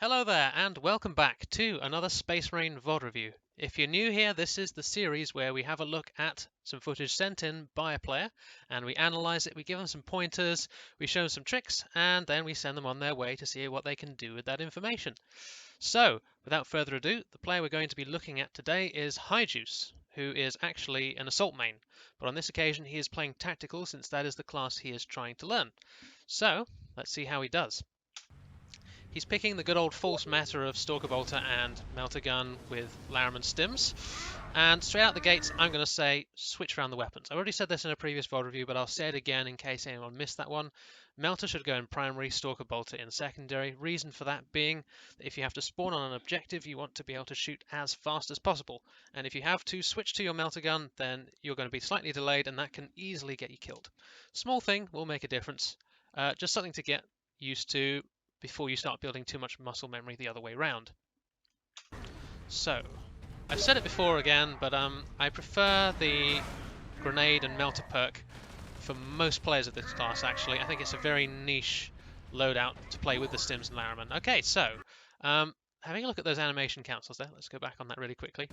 Hello there, and welcome back to another Space Marine VOD review. If you're new here, this is the series where we have a look at some footage sent in by a player, and we analyze it, we give them some pointers, we show them some tricks, and then we send them on their way to see what they can do with that information. So, without further ado, the player we're going to be looking at today is HighJuice, who is actually an assault main, but on this occasion he is playing tactical since that is the class he is trying to learn. So, let's see how he does. He's picking the good old false meta of Stalker Bolter and Melter Gun with Lariman Stims. And straight out the gates, I'm going to say switch around the weapons. I already said this in a previous VOD review, but I'll say it again in case anyone missed that one. Melter should go in primary, Stalker Bolter in secondary. Reason for that being that if you have to spawn on an objective, you want to be able to shoot as fast as possible. And if you have to switch to your Melter Gun, then you're going to be slightly delayed, and that can easily get you killed. Small thing will make a difference. Just something to get used to before you start building too much muscle memory the other way round. So, I've said it before again, but I prefer the grenade and melter perk for most players of this class, actually. I think it's a very niche loadout to play with the Stims and Lariman. Okay, so, having a look at those animation cancels there, let's go back on that really quickly.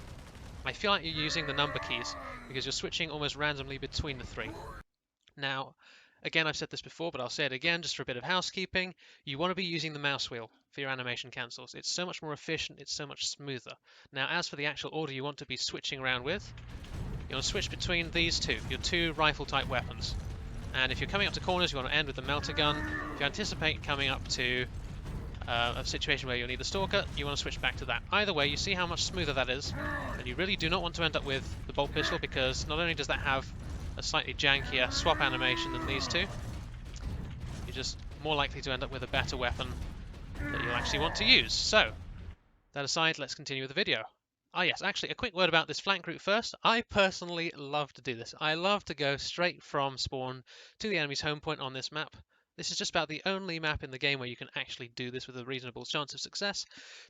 I feel like you're using the number keys because you're switching almost randomly between the three. Now, again, I've said this before, but I'll say it again just for a bit of housekeeping. You want to be using the mouse wheel for your animation cancels. It's so much more efficient, it's so much smoother. Now, as for the actual order you want to be switching around with, you want to switch between these two, your two rifle-type weapons. And if you're coming up to corners, you want to end with the melter gun. If you anticipate coming up to a situation where you'll need the stalker, you want to switch back to that. Either way, you see how much smoother that is, and you really do not want to end up with the bolt pistol because not only does that have a slightly jankier swap animation than these two, you're just more likely to end up with a better weapon that you'll actually want to use. So, that aside, let's continue with the video. Ah yes, actually a quick word about this flank route first. I personally love to do this. I love to go straight from spawn to the enemy's home point on this map. This is just about the only map in the game where you can actually do this with a reasonable chance of success.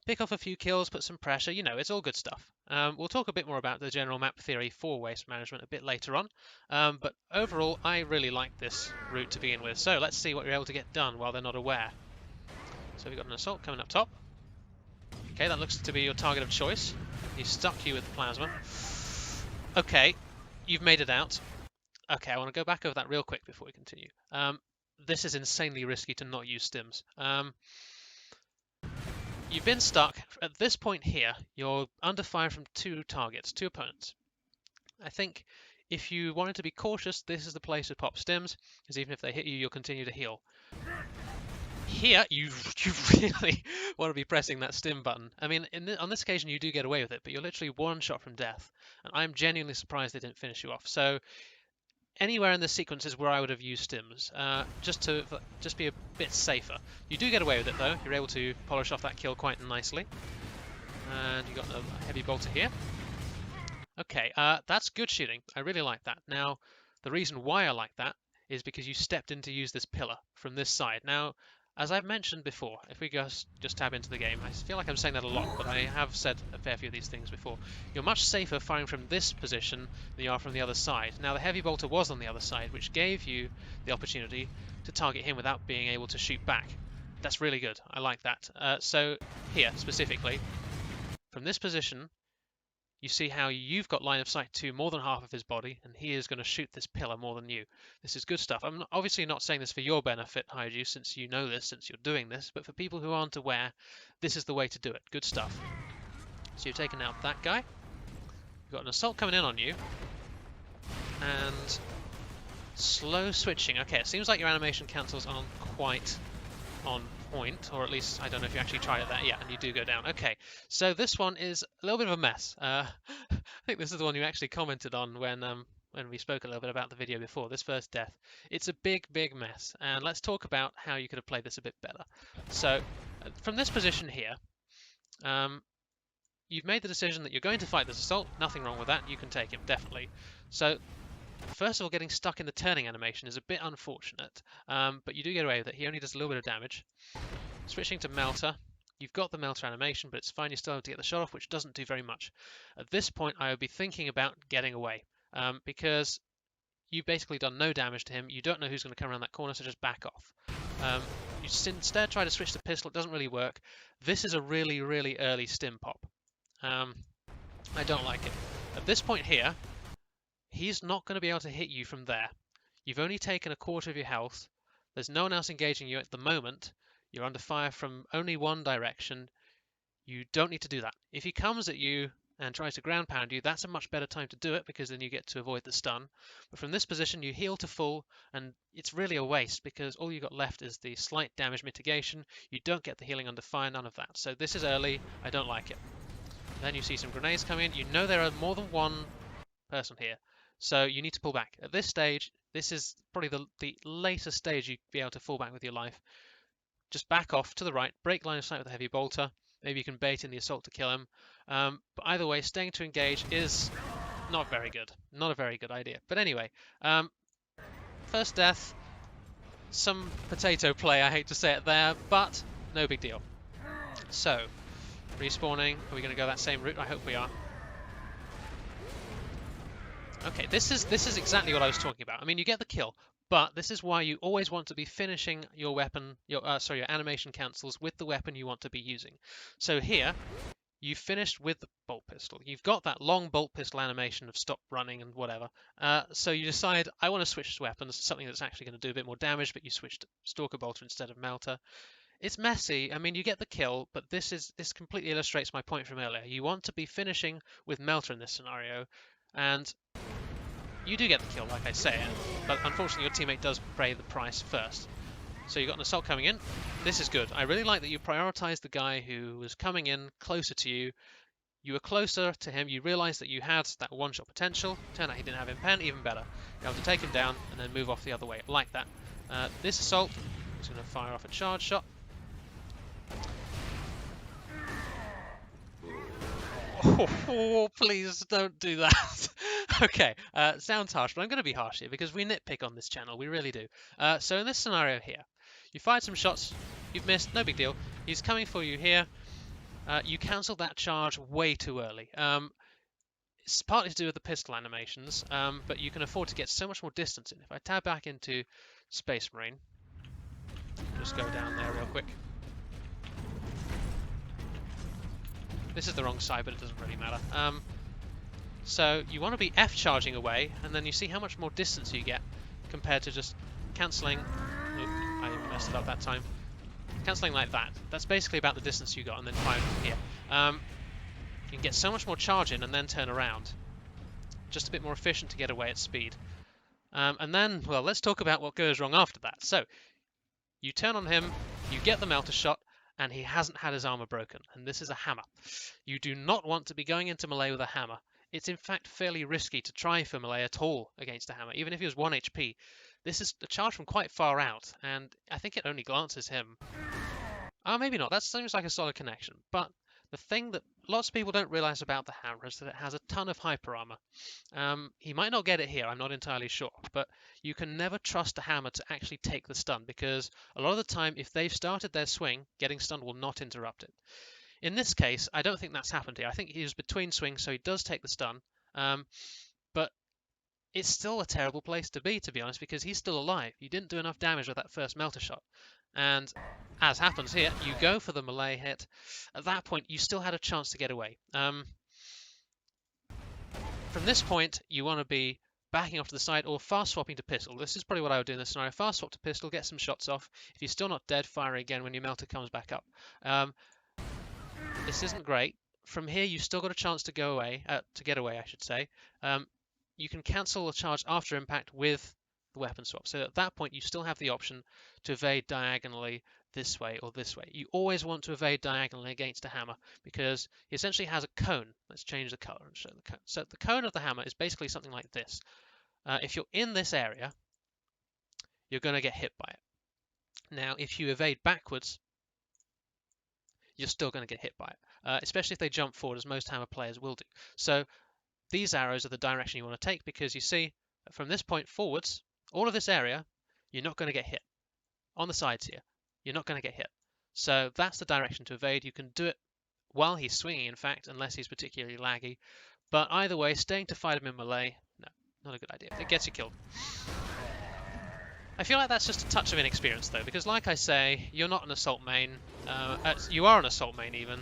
Pick off a few kills, put some pressure, you know, it's all good stuff. We'll talk a bit more about the general map theory for waste management a bit later on. But overall, I really like this route to begin with. So let's see what you're able to get done while they're not aware. So we've got an assault coming up top. Okay, that looks to be your target of choice. He's stuck you with the plasma. Okay, you've made it out. Okay, I want to go back over that real quick before we continue. This is insanely risky to not use stims. You've been stuck. At this point here, you're under fire from two targets, two opponents. I think if you wanted to be cautious, this is the place to pop stims, because even if they hit you, you'll continue to heal. Here, you really want to be pressing that stim button. I mean, on this occasion, you do get away with it, but you're literally one shot from death. And I'm genuinely surprised they didn't finish you off. So, anywhere in this sequence is where I would have used stims, just to be a bit safer. You do get away with it though, you're able to polish off that kill quite nicely. And you've got a heavy bolter here. Okay, that's good shooting, I really like that. Now, the reason why I like that is because you stepped in to use this pillar from this side. Now, as I've mentioned before, if we just tab into the game, I feel like I'm saying that a lot, but I have said a fair few of these things before. You're much safer firing from this position than you are from the other side. Now, the heavy bolter was on the other side, which gave you the opportunity to target him without being able to shoot back. That's really good. I like that. So here, specifically, from this position, you see how you've got line of sight to more than half of his body, and he is going to shoot this pillar more than you. This is good stuff. I'm obviously not saying this for your benefit, HighJuice, since you know this, since you're doing this, but for people who aren't aware, this is the way to do it. Good stuff. So you've taken out that guy. You've got an assault coming in on you. And slow switching. Okay, it seems like your animation cancels aren't quite on point, or at least I don't know if you actually tried it there. Yeah, and you do go down. Okay, so this one is a little bit of a mess. I think this is the one you actually commented on when we spoke a little bit about the video before, this first death. It's a big mess, and let's talk about how you could have played this a bit better. So from this position here, you've made the decision that you're going to fight this assault. Nothing wrong with that, you can take him, definitely. So first of all, getting stuck in the turning animation is a bit unfortunate, but you do get away with it. He only does a little bit of damage. Switching to Melter, you've got the Melter animation, but it's fine, you still have to get the shot off, which doesn't do very much. At this point, I would be thinking about getting away, because you've basically done no damage to him. You don't know who's going to come around that corner, so just back off. You instead try to switch to pistol. It doesn't really work. This is a really, really early stim pop. I don't like it. At this point here, he's not going to be able to hit you from there. You've only taken a quarter of your health. There's no one else engaging you at the moment. You're under fire from only one direction. You don't need to do that. If he comes at you and tries to ground pound you, that's a much better time to do it because then you get to avoid the stun. But from this position, you heal to full, and it's really a waste because all you've got left is the slight damage mitigation. You don't get the healing under fire, none of that. So this is early. I don't like it. Then you see some grenades come in. You know there are more than one person here, so you need to pull back. At this stage, this is probably the later stage you'd be able to fall back with your life. Just back off to the right, break line of sight with a heavy bolter. Maybe you can bait in the assault to kill him. But either way, staying to engage is not very good. Not a very good idea. But anyway, first death, some potato play, I hate to say it there, but no big deal. So, respawning, are we going to go that same route? I hope we are. Okay, this is exactly what I was talking about. I mean, you get the kill, but this is why you always want to be finishing your weapon, your animation cancels with the weapon you want to be using. So here, you finished with the bolt pistol. You've got that long bolt pistol animation of stop running and whatever. So you decide, I want to switch to weapons, something that's actually going to do a bit more damage, but you switch to Stalker Bolter instead of Melter. It's messy. I mean, you get the kill, but this completely illustrates my point from earlier. You want to be finishing with Melter in this scenario, and you do get the kill, like I say, but unfortunately your teammate does pay the price first. So you've got an assault coming in. This is good. I really like that you prioritize the guy who was coming in closer to you. You were closer to him. You realized that you had that one-shot potential. Turned out he didn't have impen, even better. You're able to take him down and then move off the other way. I like that. This assault is going to fire off a charge shot. Oh, please don't do that. Okay, sounds harsh, but I'm going to be harsh here because we nitpick on this channel. We really do. So in this scenario here, you fired some shots, you've missed, no big deal. He's coming for you here. You cancelled that charge way too early. It's partly to do with the pistol animations, but you can afford to get so much more distance in. If I tab back into Space Marine, just go down there real quick. This is the wrong side, but it doesn't really matter. So you want to be F charging away, and then you see how much more distance you get compared to just cancelling. Oop, I messed it up that time. Cancelling like that. That's basically about the distance you got, and then firing from here. You can get so much more charge in and then turn around. Just a bit more efficient to get away at speed. And then, well, let's talk about what goes wrong after that. So, you turn on him, you get the melter shot, and he hasn't had his armor broken, and this is a hammer. You do not want to be going into melee with a hammer. It's in fact fairly risky to try for melee at all against a hammer, even if he was 1 HP. This is a charge from quite far out, and I think it only glances him. Maybe not, that seems like a solid connection, but the thing that lots of people don't realize about the hammer is that it has a ton of hyper armor. He might not get it here, I'm not entirely sure, but you can never trust a hammer to actually take the stun because a lot of the time, if they've started their swing, getting stunned will not interrupt it. In this case, I don't think that's happened here. I think he was between swings, so he does take the stun, but it's still a terrible place to be honest, because he's still alive. You didn't do enough damage with that first melter shot. And as happens here, you go for the melee hit. At that point, you still had a chance to get away. From this point, you want to be backing off to the side or fast swapping to pistol. This is probably what I would do in this scenario. Fast swap to pistol, get some shots off. If you're still not dead, fire again when your melter comes back up. This isn't great. From here, you've still got a chance to go away, to get away, I should say. You can cancel a charge after impact with the weapon swap. So at that point, you still have the option to evade diagonally this way or this way. You always want to evade diagonally against a hammer because he essentially has a cone. Let's change the color and show the cone. So the cone of the hammer is basically something like this. If you're in this area, you're going to get hit by it. Now, if you evade backwards, you're still going to get hit by it, especially if they jump forward, as most hammer players will do. So these arrows are the direction you want to take because you see, from this point forwards, all of this area, you're not going to get hit. On the sides here, you're not going to get hit. So that's the direction to evade. You can do it while he's swinging, in fact, unless he's particularly laggy. But either way, staying to fight him in melee, no, not a good idea. It gets you killed. I feel like that's just a touch of inexperience though, because like I say, you're not an assault main. You are an assault main even.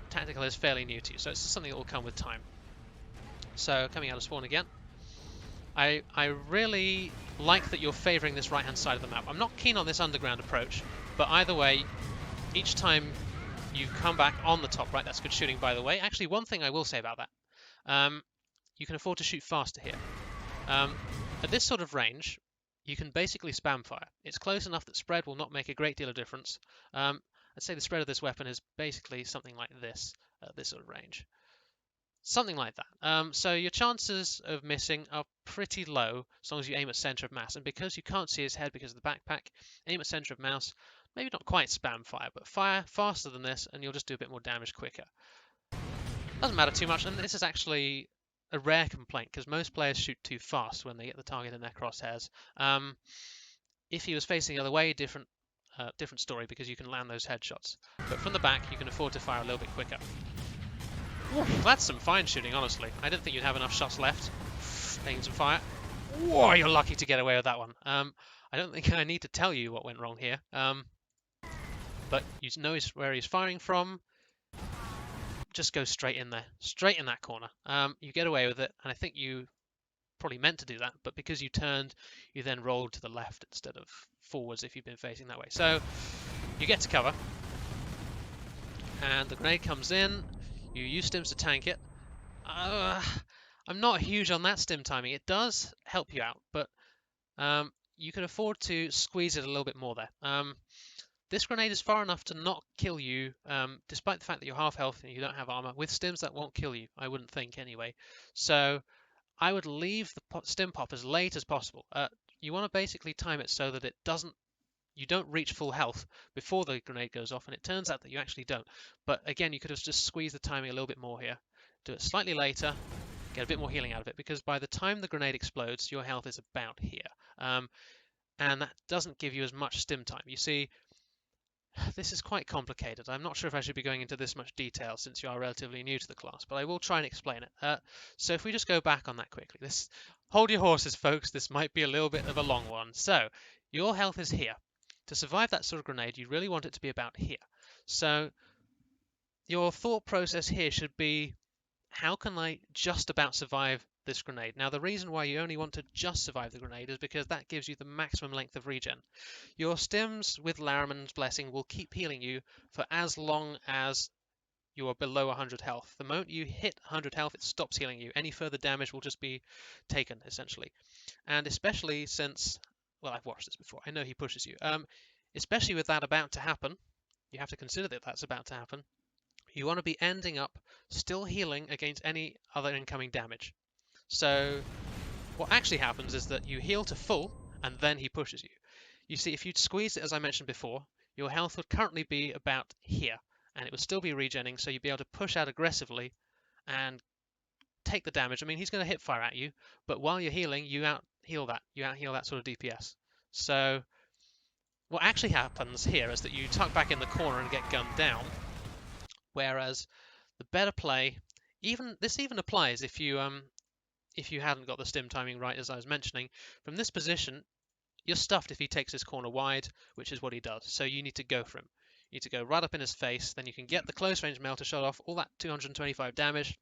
Tactical is fairly new to you, so it's something that will come with time. So coming out of spawn again. I really like that you're favouring this right hand side of the map. I'm not keen on this underground approach, but either way, each time you come back on the top right, that's good shooting by the way. Actually, one thing I will say about that, you can afford to shoot faster here. At this sort of range, you can basically spam fire. It's close enough that spread will not make a great deal of difference. I'd say the spread of this weapon is basically something like this at this sort of range. Something like that. So your chances of missing are pretty low as long as you aim at center of mass. And because you can't see his head because of the backpack, aim at center of mass. Maybe not quite spam fire, but fire faster than this and you'll just do a bit more damage quicker. Doesn't matter too much, and this is actually a rare complaint because most players shoot too fast when they get the target in their crosshairs. If he was facing the other way, different story because you can land those headshots. But from the back, you can afford to fire a little bit quicker. That's some fine shooting, honestly. I didn't think you'd have enough shots left. Taking some fire. Whoa, you're lucky to get away with that one. I don't think I need to tell you what went wrong here. But you know where he's firing from. Just go straight in there, straight in that corner. You get away with it, and I think you probably meant to do that, but because you turned, you then rolled to the left instead of forwards if you've been facing that way. So you get to cover, and the grenade comes in. You use stims to tank it. I'm not huge on that stim timing. It does help you out, but you can afford to squeeze it a little bit more there. This grenade is far enough to not kill you, despite the fact that you're half health and you don't have armor. With stims, that won't kill you, I wouldn't think anyway. So I would leave the stim pop as late as possible. You want to basically time it so that you don't reach full health before the grenade goes off, and it turns out that you actually don't. But again, you could have just squeezed the timing a little bit more here. Do it slightly later, get a bit more healing out of it, because by the time the grenade explodes, your health is about here. And that doesn't give you as much stim time. You see, this is quite complicated. I'm not sure if I should be going into this much detail since you are relatively new to the class, but I will try and explain it. So if we just go back on that quickly. Hold your horses, folks. This might be a little bit of a long one. So your health is here. To survive that sort of grenade, you really want it to be about here. So your thought process here should be, how can I just about survive this grenade? Now, the reason why you only want to just survive the grenade is because that gives you the maximum length of regen. Your stims with Laraman's Blessing will keep healing you for as long as you are below 100 health. The moment you hit 100 health, it stops healing you. Any further damage will just be taken, essentially. And especially since, well, I've watched this before. I know he pushes you. Especially with that about to happen, you have to consider that that's about to happen. You want to be ending up still healing against any other incoming damage. So what actually happens is that you heal to full and then he pushes you. You see, if you'd squeezed it, as I mentioned before, your health would currently be about here and it would still be regenning, so you'd be able to push out aggressively and take the damage. I mean, he's going to hip fire at you, but while you're healing, you out-heal that sort of DPS. So what actually happens here is that you tuck back in the corner and get gunned down, whereas the better play, this even applies if you hadn't got the stim timing right, as I was mentioning. From this position, you're stuffed if he takes his corner wide, which is what he does. So you need to go for him. You need to go right up in his face, then you can get the close range melter shot off, all that 225 damage,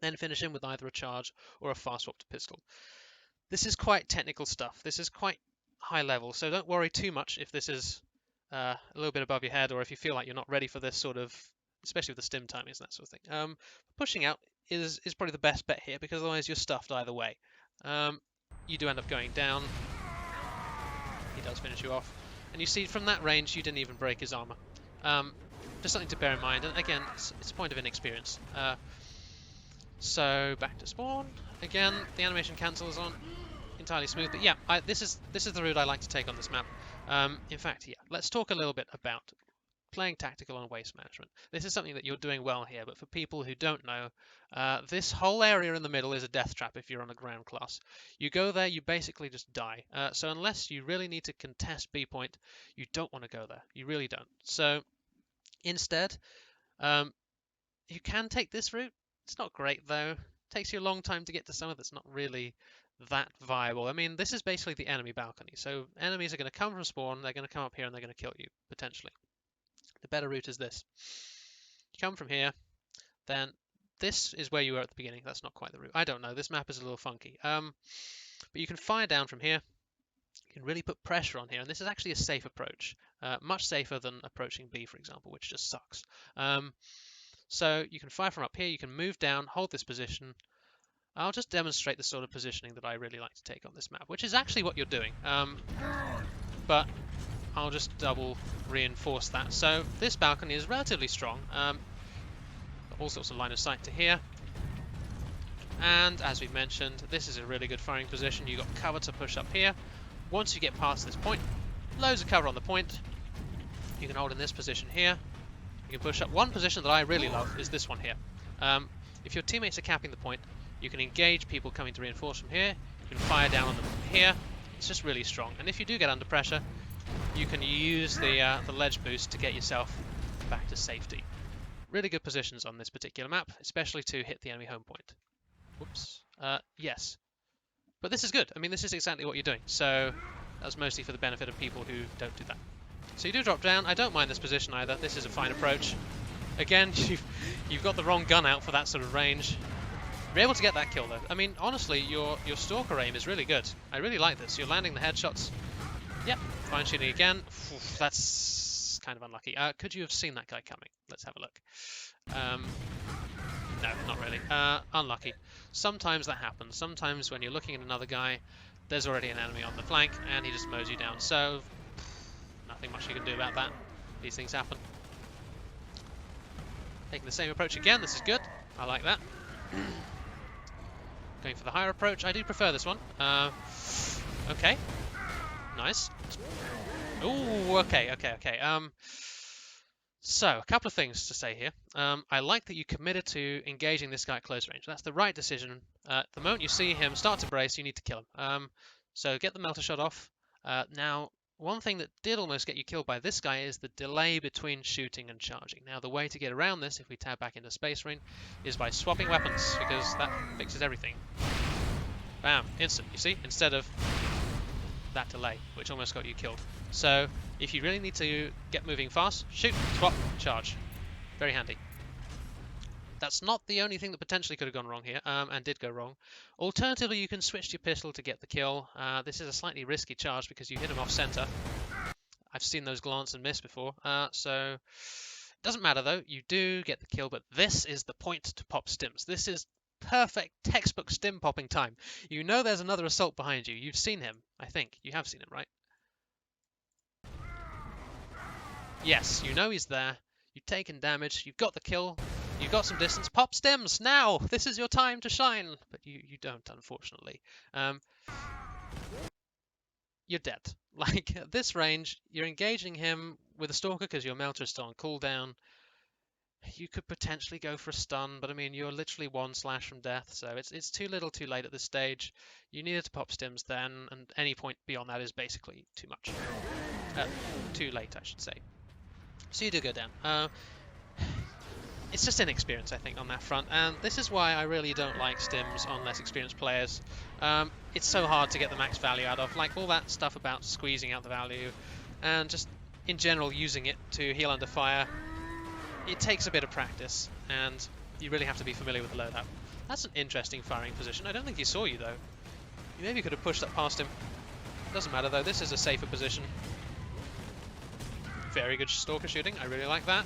then finish him with either a charge or a fast swapped pistol. This is quite technical stuff. This is quite high level, so don't worry too much if this is a little bit above your head, or if you feel like you're not ready for this sort of, especially with the stim timings and that sort of thing. Pushing out is probably the best bet here, because otherwise you're stuffed either way. You do end up going down. He does finish you off. And you see, from that range, you didn't even break his armor. Just something to bear in mind. And again, it's a point of inexperience. So back to spawn. Again, the animation cancels on. Entirely smooth. But yeah, this is the route I like to take on this map. In fact, yeah, let's talk a little bit about playing tactical and waste management. This is something that you're doing well here, but for people who don't know, this whole area in the middle is a death trap if you're on a ground class. You go there, you basically just die. So unless you really need to contest B point, you don't want to go there. You really don't. So instead, you can take this route. It's not great though. It takes you a long time to get to somewhere that's not really that viable. I mean, this is basically the enemy balcony. So enemies are going to come from spawn, they're going to come up here and they're going to kill you, potentially. The better route is this. You come from here, then this is where you were at the beginning. That's not quite the route. I don't know. This map is a little funky. But you can fire down from here. You can really put pressure on here, and this is actually a safe approach. Much safer than approaching B, for example, which just sucks. So you can fire from up here. You can move down, hold this position. I'll just demonstrate the sort of positioning that I really like to take on this map, which is actually what you're doing. But I'll just double reinforce that. So this balcony is relatively strong. All sorts of line of sight to here. And as we've mentioned, this is a really good firing position. You've got cover to push up here. Once you get past this point, loads of cover on the point. You can hold in this position here. You can push up. One position that I really love is this one here. If your teammates are capping the point, you can engage people coming to reinforce from here. You can fire down on them from here. It's just really strong. And if you do get under pressure, you can use the ledge boost to get yourself back to safety. Really good positions on this particular map, especially to hit the enemy home point. Whoops. Yes. But this is good. I mean, this is exactly what you're doing. So that's mostly for the benefit of people who don't do that. So you do drop down. I don't mind this position either. This is a fine approach. Again, you've got the wrong gun out for that sort of range. You're able to get that kill though. I mean, honestly, your stalker aim is really good. I really like this. You're landing the headshots. Yep, fine shooting again. Oof, that's kind of unlucky. Could you have seen that guy coming? Let's have a look. No, not really. Unlucky. Sometimes that happens. Sometimes when you're looking at another guy, there's already an enemy on the flank, and he just mows you down. So, nothing much you can do about that. These things happen. Taking the same approach again. This is good. I like that. Going for the higher approach. I do prefer this one. Okay. Nice. Ooh, okay. So, a couple of things to say here. I like that you committed to engaging this guy at close range. That's the right decision. The moment you see him start to brace, you need to kill him. So get the melter shot off. Now, one thing that did almost get you killed by this guy is the delay between shooting and charging. Now, the way to get around this, if we tab back into Space Marine, is by swapping weapons, because that fixes everything. Bam, instant, you see? Instead of that delay, which almost got you killed. So, if you really need to get moving fast, shoot, swap, charge. Very handy. That's not the only thing that potentially could have gone wrong here, and did go wrong. Alternatively, you can switch to your pistol to get the kill. This is a slightly risky charge because you hit him off center. I've seen those glance and miss before, so it doesn't matter though. You do get the kill, but this is the point to pop stims. This is perfect textbook stim popping time. You know there's another assault behind you. You've seen him, I think. You have seen him, right? Yes, you know he's there. You've taken damage. You've got the kill. You've got some distance. Pop stims now. This is your time to shine. But you don't, unfortunately. You're dead. Like, at this range, you're engaging him with a stalker because your melter is still on cooldown. You could potentially go for a stun, but I mean, you're literally one slash from death, so it's too little too late at this stage. You needed to pop stims then, and any point beyond that is basically too much. Too late, I should say. So you do go down. It's just inexperience, I think, on that front, and this is why I really don't like stims on less experienced players. It's so hard to get the max value out of, like all that stuff about squeezing out the value, and just in general using it to heal under fire. It takes a bit of practice, and you really have to be familiar with the loadout. That's an interesting firing position. I don't think he saw you, though. You maybe could have pushed that past him. Doesn't matter, though. This is a safer position. Very good stalker shooting. I really like that.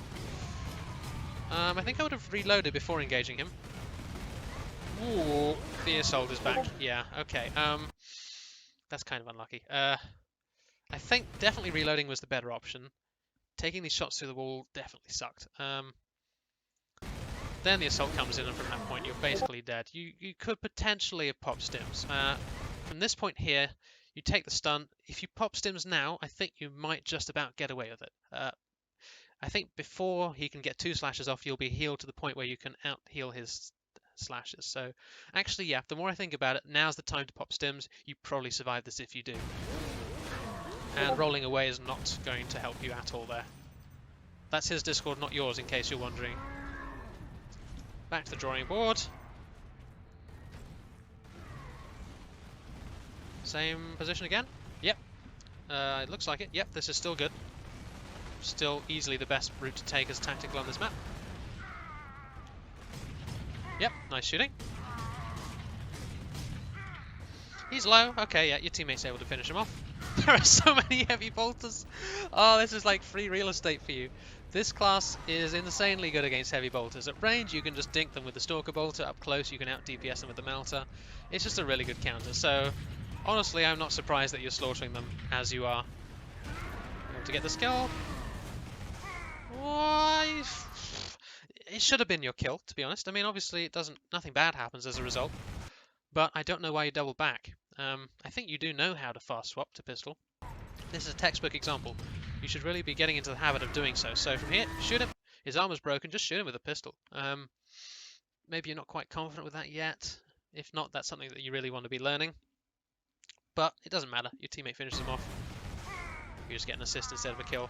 I think I would have reloaded before engaging him. Ooh, the assault is back. Yeah, okay. That's kind of unlucky. I think definitely reloading was the better option. Taking these shots through the wall definitely sucked. Then the assault comes in, and from that point you're basically dead. You could potentially have popped stims. From this point here, you take the stun. If you pop stims now, I think you might just about get away with it. I think before he can get 2 slashes off, you'll be healed to the point where you can out-heal his slashes. So actually, yeah, the more I think about it, now's the time to pop stims. You probably survive this if you do. And rolling away is not going to help you at all there. That's his Discord, not yours, in case you're wondering. Back to the drawing board. Same position again. Yep. It looks like it. Yep, this is still good. Still easily the best route to take as tactical on this map. Yep, nice shooting. He's low. Okay, yeah, your teammate's able to finish him off. There are so many heavy bolters. Oh, this is like free real estate for you. This class is insanely good against heavy bolters. At range, you can just dink them with the Stalker Bolter. Up close, you can out DPS them with the Melter. It's just a really good counter. So, honestly, I'm not surprised that you're slaughtering them as you are. To get this kill. Why? It should have been your kill, to be honest. I mean, obviously, it doesn't. Nothing bad happens as a result. But I don't know why you double back. I think you do know how to fast swap to pistol. This is a textbook example. You should really be getting into the habit of doing so. So from here, shoot him. His armor's broken, just shoot him with a pistol. Maybe you're not quite confident with that yet. If not, that's something that you really want to be learning. But it doesn't matter. Your teammate finishes him off. You just get an assist instead of a kill.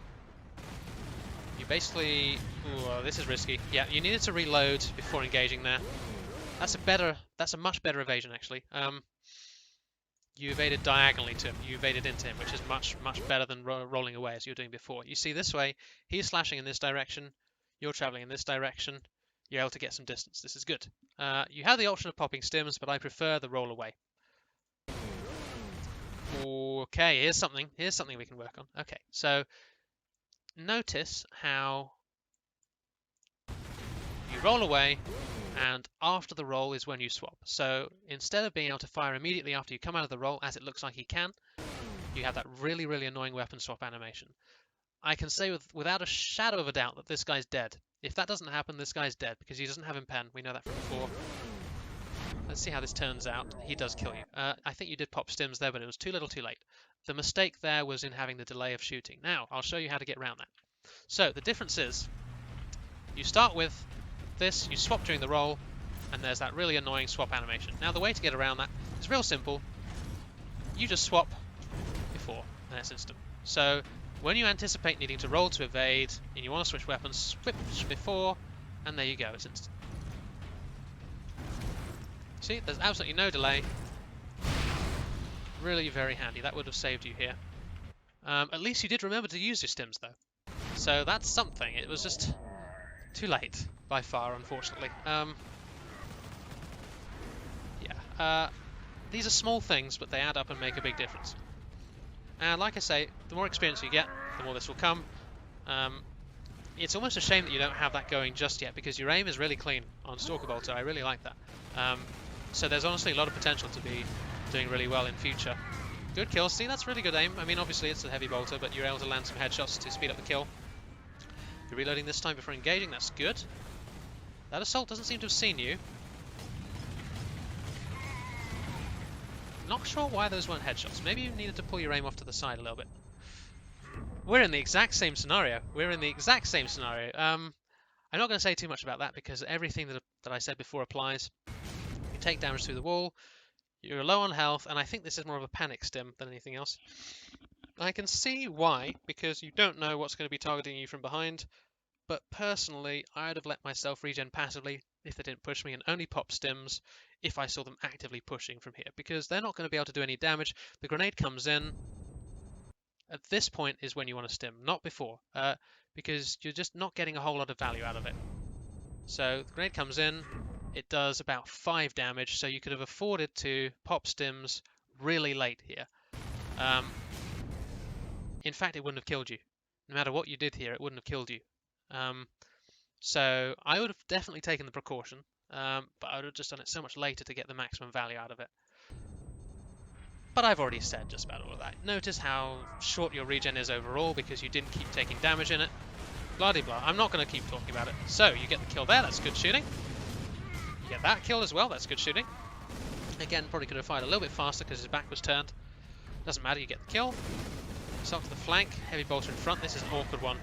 You basically... Ooh, this is risky. Yeah, you needed to reload before engaging there. That's a much better evasion, actually. You evaded diagonally to him. You evaded into him, which is much better than rolling away as you were doing before. You see, this way, he's slashing in this direction. You're traveling in this direction. You're able to get some distance. This is good. You have the option of popping stims, but I prefer the roll away. Okay, here's something we can work on. Okay, so notice how you roll away, and after the roll is when you swap. So instead of being able to fire immediately after you come out of the roll, as it looks like he can, you have that really annoying weapon swap animation. I can say without a shadow of a doubt that this guy's dead. If that doesn't happen, this guy's dead, because he doesn't have impen. We know that from before. Let's see how this turns out. He does kill you. I think you did pop stims there, but it was too little too late. The mistake there was in having the delay of shooting. Now, I'll show you how to get around that. So, the difference is, you start with this, you swap during the roll, and there's that really annoying swap animation. Now, the way to get around that is real simple. You just swap before, and it's instant. So, when you anticipate needing to roll to evade, and you want to switch weapons, switch before, and there you go, it's instant. See, there's absolutely no delay. Really very handy. That would have saved you here. At least you did remember to use your stims, though. So that's something. It was just too late, by far, unfortunately. These are small things, but they add up and make a big difference. And like I say, the more experience you get, the more this will come. It's almost a shame that you don't have that going just yet, because your aim is really clean on Stalker Bolter. I really like that. So there's honestly a lot of potential to be doing really well in future. Good kill. See, that's really good aim. I mean, obviously it's a heavy bolter, but you're able to land some headshots to speed up the kill. You're reloading this time before engaging. That's good. That assault doesn't seem to have seen you. Not sure why those weren't headshots. Maybe you needed to pull your aim off to the side a little bit. We're in the exact same scenario. I'm not going to say too much about that because everything that I said before applies. You take damage through the wall. You're low on health, and I think this is more of a panic stim than anything else. I can see why, because you don't know what's going to be targeting you from behind, but personally, I'd have let myself regen passively if they didn't push me, and only pop stims if I saw them actively pushing from here, because they're not going to be able to do any damage. The grenade comes in. At this point is when you want to stim, not before, because you're just not getting a whole lot of value out of it. So the grenade comes in. It does about 5 damage, so you could have afforded to pop stims really late here. In fact, it wouldn't have killed you. No matter what you did here, it wouldn't have killed you. So I would have definitely taken the precaution, but I would have just done it so much later to get the maximum value out of it. But I've already said just about all of that. Notice how short your regen is overall because you didn't keep taking damage in it. Blah-de-blah. I'm not going to keep talking about it. So, you get the kill there. That's good shooting. You get that kill as well. That's good shooting. Again, probably could have fired a little bit faster because his back was turned. Doesn't matter. You get the kill. Assault to the flank. Heavy bolter in front. This is an awkward one.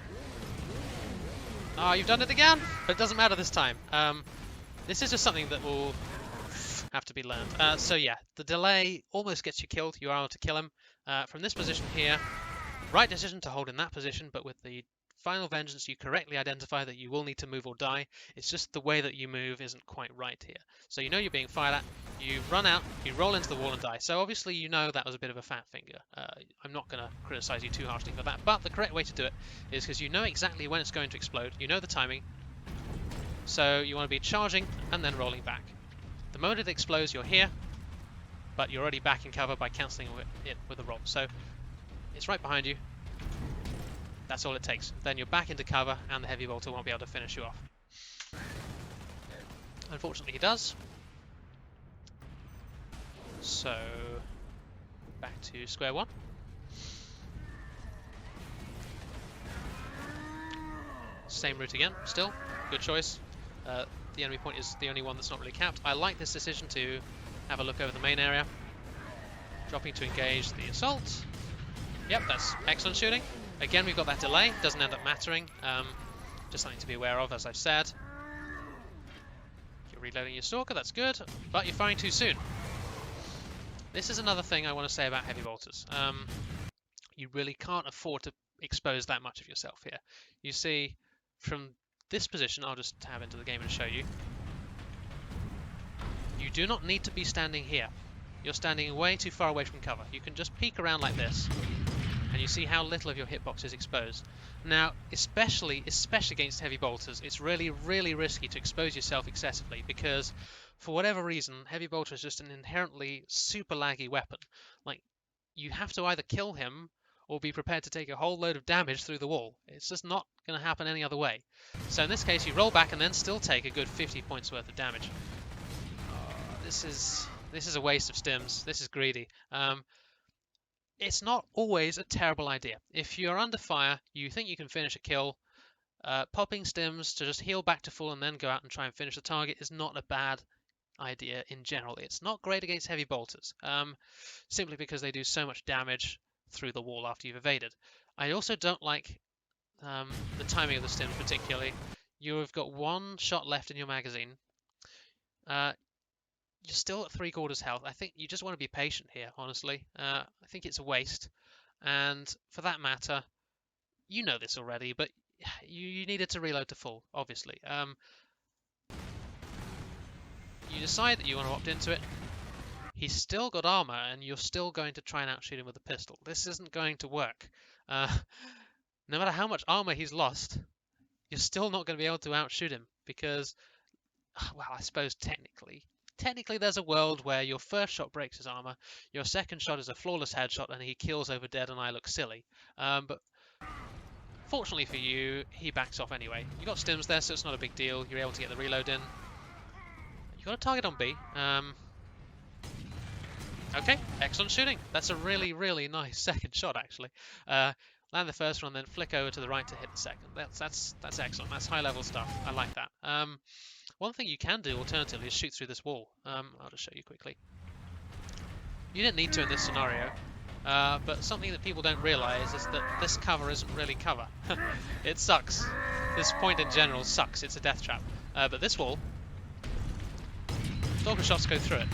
Oh, you've done it again! But it doesn't matter this time. This is just something that will have to be learned. So yeah, the delay almost gets you killed. You are able to kill him. From this position here, right decision to hold in that position, but with the final vengeance you correctly identify that you will need to move or die. It's just the way that you move isn't quite right here. So you know you're being fired at, You run out, you roll into the wall and die. So obviously you know that was a bit of a fat finger. I'm not going to criticize you too harshly for that, but the correct way to do it is because you know exactly when it's going to explode, you know the timing, so you want to be charging and then rolling back. The moment it explodes, you're here, but you're already back in cover by cancelling it with a roll. So it's right behind you. That's all it takes. Then you're back into cover and the heavy bolter won't be able to finish you off. Unfortunately he does. So back to square one. Same route again, still. Good choice. The enemy point is the only one that's not really capped. I like this decision to have a look over the main area. Dropping to engage the assault. Yep, that's excellent shooting. Again, we've got that delay. Doesn't end up mattering. Just something to be aware of, as I've said. You're reloading your stalker, that's good. But you're firing too soon. This is another thing I want to say about heavy bolters. You really can't afford to expose that much of yourself here. You see, from this position, I'll just tab into the game and show you. You do not need to be standing here. You're standing way too far away from cover. You can just peek around like this, and you see how little of your hitbox is exposed. Now, especially against heavy bolters, it's really, really risky to expose yourself excessively because, for whatever reason, heavy bolter is just an inherently super laggy weapon. Like, you have to either kill him or be prepared to take a whole load of damage through the wall. It's just not going to happen any other way. So in this case, you roll back and then still take a good 50 points worth of damage. This is a waste of stims. This is greedy. It's not always a terrible idea. If you're under fire, you think you can finish a kill, popping stims to just heal back to full and then go out and try and finish the target is not a bad idea in general. It's not great against heavy bolters, simply because they do so much damage through the wall after you've evaded. I also don't like the timing of the stims particularly. You've got one shot left in your magazine. You're still at 3/4 health. I think you just want to be patient here, honestly. I think it's a waste. And for that matter, you know this already, but you needed to reload to full, obviously. You decide that you want to opt into it. He's still got armor, and you're still going to try and outshoot him with a pistol. This isn't going to work. No matter how much armor he's lost, you're still not going to be able to outshoot him because, well, I suppose technically there's a world where your first shot breaks his armor, your second shot is a flawless headshot, and he kills over dead and I look silly. But fortunately for you, he backs off anyway. You got stims there, so it's not a big deal. You're able to get the reload in. You got a target on B. Okay, excellent shooting. That's a really, really nice second shot, actually. Land the first one, then flick over to the right to hit the second. That's excellent. That's high-level stuff. I like that. One thing you can do alternatively is shoot through this wall. I'll just show you quickly. You didn't need to in this scenario, but something that people don't realise is that this cover isn't really cover. It sucks. This point in general sucks. It's a death trap. But this wall, stalker shots go through it.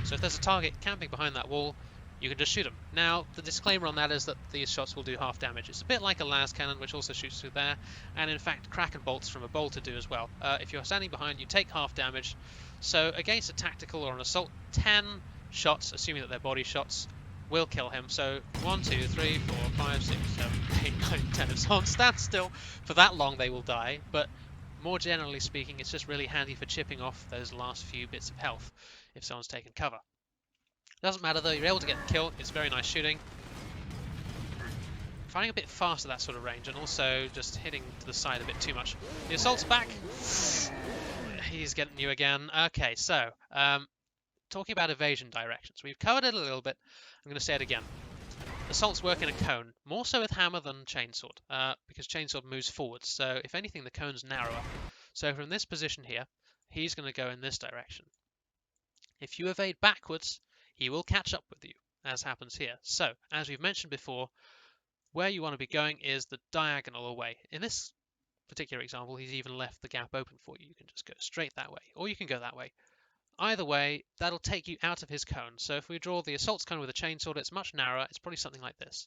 So if there's a target camping behind that wall, you can just shoot them. Now, the disclaimer on that is that these shots will do half damage. It's a bit like a las cannon, which also shoots through there, and in fact, Kraken bolts from a bolter do as well. If you're standing behind, you take half damage. So against a tactical or an assault, 10 shots, assuming that they're body shots, will kill him. So 1, 2, 3, 4, 5, 6, 7, 8, 9, 10. If someone stands still for that long, they will die. But more generally speaking, it's just really handy for chipping off those last few bits of health if someone's taken cover. Doesn't matter though, you're able to get the kill. It's very nice shooting. Firing a bit fast at that sort of range, and also just hitting to the side a bit too much. The assault's back. He's getting you again. Okay, so talking about evasion directions. We've covered it a little bit. I'm going to say it again. Assaults work in a cone, more so with hammer than chainsword, because chainsword moves forwards. So if anything, the cone's narrower. So from this position here, he's going to go in this direction. If you evade backwards, he will catch up with you, as happens here. So, as we've mentioned before, where you want to be going is the diagonal away. In this particular example, he's even left the gap open for you. You can just go straight that way, or you can go that way. Either way, that'll take you out of his cone. So if we draw the assault's cone with a chainsword, it's much narrower. It's probably something like this.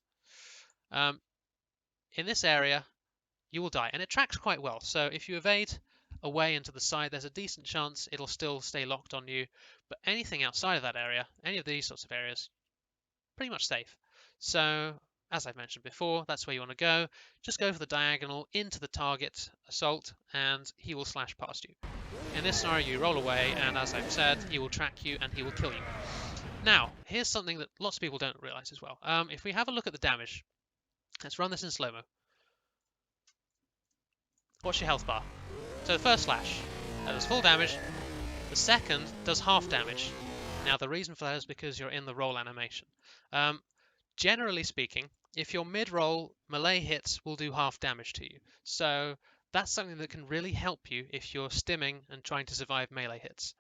In this area, you will die, and it tracks quite well. So if you evade, away into the side, there's a decent chance it'll still stay locked on you. But anything outside of that area, any of these sorts of areas, pretty much safe. So, as I've mentioned before, that's where you want to go. Just go for the diagonal into the target assault, and he will slash past you. In this scenario, you roll away, and as I've said, he will track you and he will kill you. Now, here's something that lots of people don't realize as well. If we have a look at the damage, let's run this in slow-mo. Watch your health bar. So the first slash, that does full damage. The second does half damage. Now the reason for that is because you're in the roll animation. Generally speaking, if you're mid-roll, melee hits will do half damage to you. So that's something that can really help you if you're stimming and trying to survive melee hits.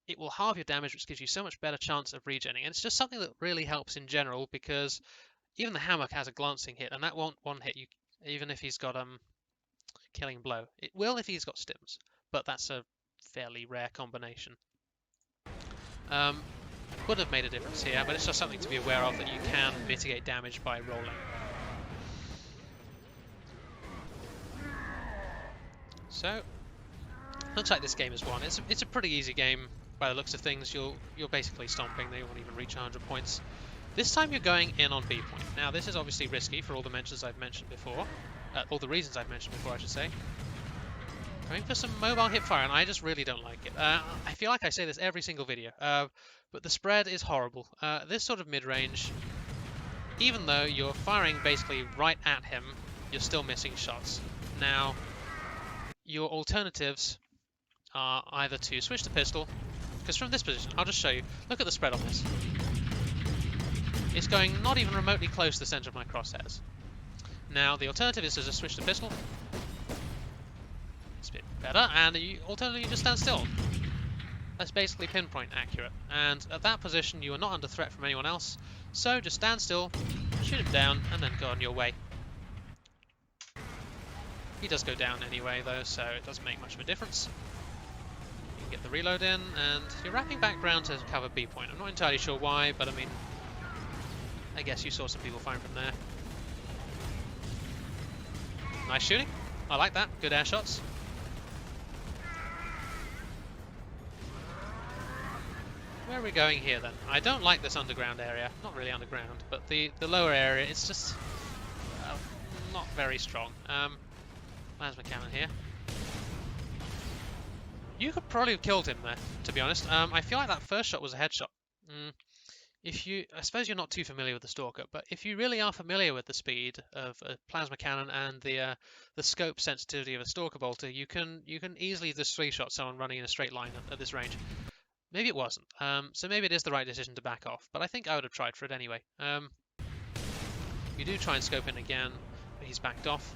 It will halve your damage, which gives you so much better chance of regenerating. And it's just something that really helps in general, because even the hammock has a glancing hit, and that won't one hit you, even if he's got killing blow. It will if he's got stims, but that's a fairly rare combination. Would have made a difference here, but it's just something to be aware of, that you can mitigate damage by rolling. So, looks like this game is won. It's a pretty easy game by the looks of things. You're basically stomping. They won't even reach 100 points. This time you're going in on B point. Now this is obviously risky for all the mentions I've mentioned before. All the reasons I've mentioned before, I should say. Going for some mobile hipfire, and I just really don't like it. I feel like I say this every single video, but the spread is horrible. This sort of mid-range, even though you're firing basically right at him, you're still missing shots. Now, your alternatives are either to switch to pistol, because from this position, I'll just show you. Look at the spread on this. It's going not even remotely close to the center of my crosshairs. Now, the alternative is to just switch to pistol. It's a bit better, and alternatively you just stand still. That's basically pinpoint accurate, and at that position you are not under threat from anyone else, so just stand still, shoot him down, and then go on your way. He does go down anyway though, so it doesn't make much of a difference. You can get the reload in, and you're wrapping back round to cover B point. I'm not entirely sure why, but I mean, I guess you saw some people firing from there. Nice shooting. I like that. Good air shots. Where are we going here then? I don't like this underground area. Not really underground, but the lower area, it's just not very strong. Plasma cannon here. You could probably have killed him there, to be honest. I feel like that first shot was a headshot. I suppose you're not too familiar with the Stalker, but if you really are familiar with the speed of a plasma cannon and the scope sensitivity of a Stalker bolter, you can easily just three-shot someone running in a straight line at this range. Maybe it wasn't, so maybe it is the right decision to back off, but I think I would have tried for it anyway. You do try and scope in again, but he's backed off.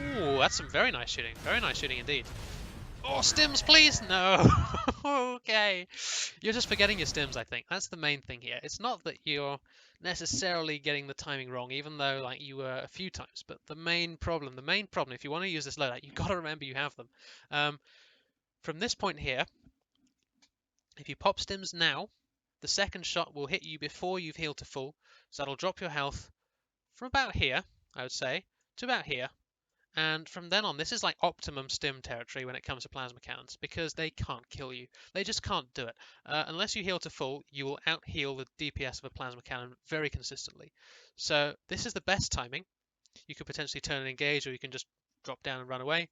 Ooh, that's some very nice shooting. Very nice shooting indeed. Oh, stims, please! No! Okay. You're just forgetting your stims, I think. That's the main thing here. It's not that you're necessarily getting the timing wrong, even though like you were a few times, but the main problem, if you want to use this loadout, you've got to remember you have them. From this point here, if you pop stims now, the second shot will hit you before you've healed to full, so that'll drop your health from about here, I would say, to about here. And from then on, this is like optimum stim territory when it comes to plasma cannons, because they can't kill you. They just can't do it. Unless you heal to full, you will out-heal the DPS of a plasma cannon very consistently. So this is the best timing. You could potentially turn and engage, or you can just drop down and run away.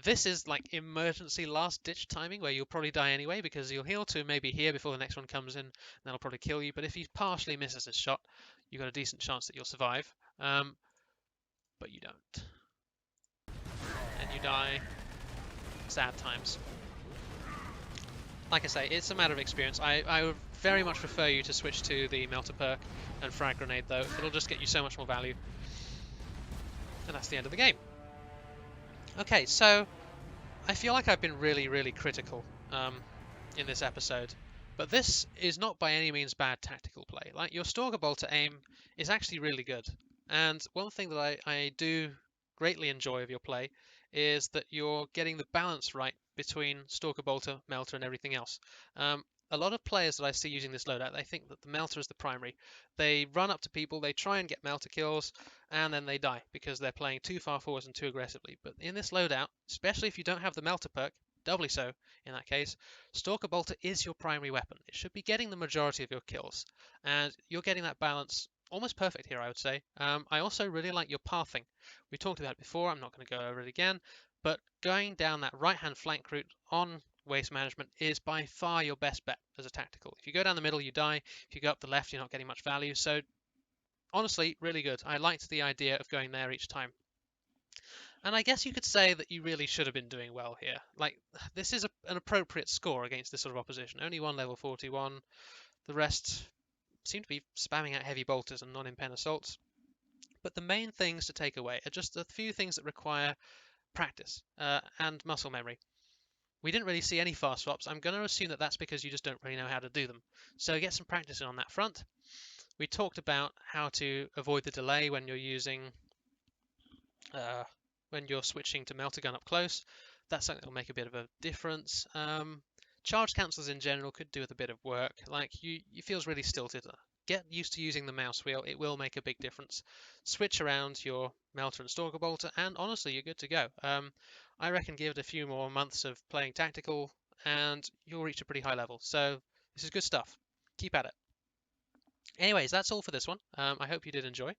This is like emergency last-ditch timing, where you'll probably die anyway, because you'll heal to maybe here before the next one comes in, and that'll probably kill you. But if he partially misses his shot, you've got a decent chance that you'll survive. But you don't. And you die. Sad times. Like I say, it's a matter of experience. I would very much prefer you to switch to the Melter perk and Frag Grenade, though. It'll just get you so much more value. And that's the end of the game. Okay, so I feel like I've been really, really critical in this episode. But this is not by any means bad tactical play. Like, your Stalker Bolter aim is actually really good. And one thing that I do greatly enjoy of your play is that you're getting the balance right between Stalker Bolter, Melter, and everything else. a lot of players that I see using this loadout, they think that the melter is the primary. They run up to people, they try and get melter kills, and then they die because they're playing too far forwards and too aggressively. But in this loadout, especially if you don't have the melter perk, doubly so in that case, Stalker Bolter is your primary weapon. It should be getting the majority of your kills, and you're getting that balance almost perfect here, I would say. I also really like your pathing. We talked about it before, I'm not going to go over it again, but going down that right-hand flank route on waste management is by far your best bet as a tactical. If you go down the middle, you die. If you go up the left, you're not getting much value. So honestly, really good. I liked the idea of going there each time. And I guess you could say that you really should have been doing well here. Like, this is an appropriate score against this sort of opposition. Only one level 41. The rest seem to be spamming out heavy bolters and non-impen assaults. But the main things to take away are just a few things that require practice and muscle memory. We didn't really see any fast swaps. I'm going to assume that that's because you just don't really know how to do them. So get some practice in on that front. We talked about how to avoid the delay when you're using, when you're switching to melter gun up close. That's something that will make a bit of a difference. Charge cancels in general could do with a bit of work. Like you feels really stilted. Get used to using the mouse wheel. It will make a big difference. Switch around your melter and stalker bolter, and honestly, you're good to go. I reckon give it a few more months of playing tactical, and you'll reach a pretty high level. So this is good stuff. Keep at it. Anyways, that's all for this one. I hope you did enjoy.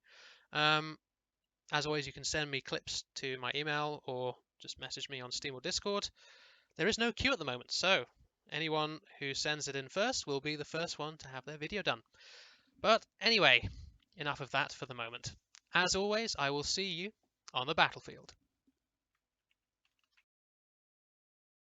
As always, you can send me clips to my email or just message me on Steam or Discord. There is no queue at the moment, so anyone who sends it in first will be the first one to have their video done. But anyway, enough of that for the moment. As always, I will see you on the battlefield.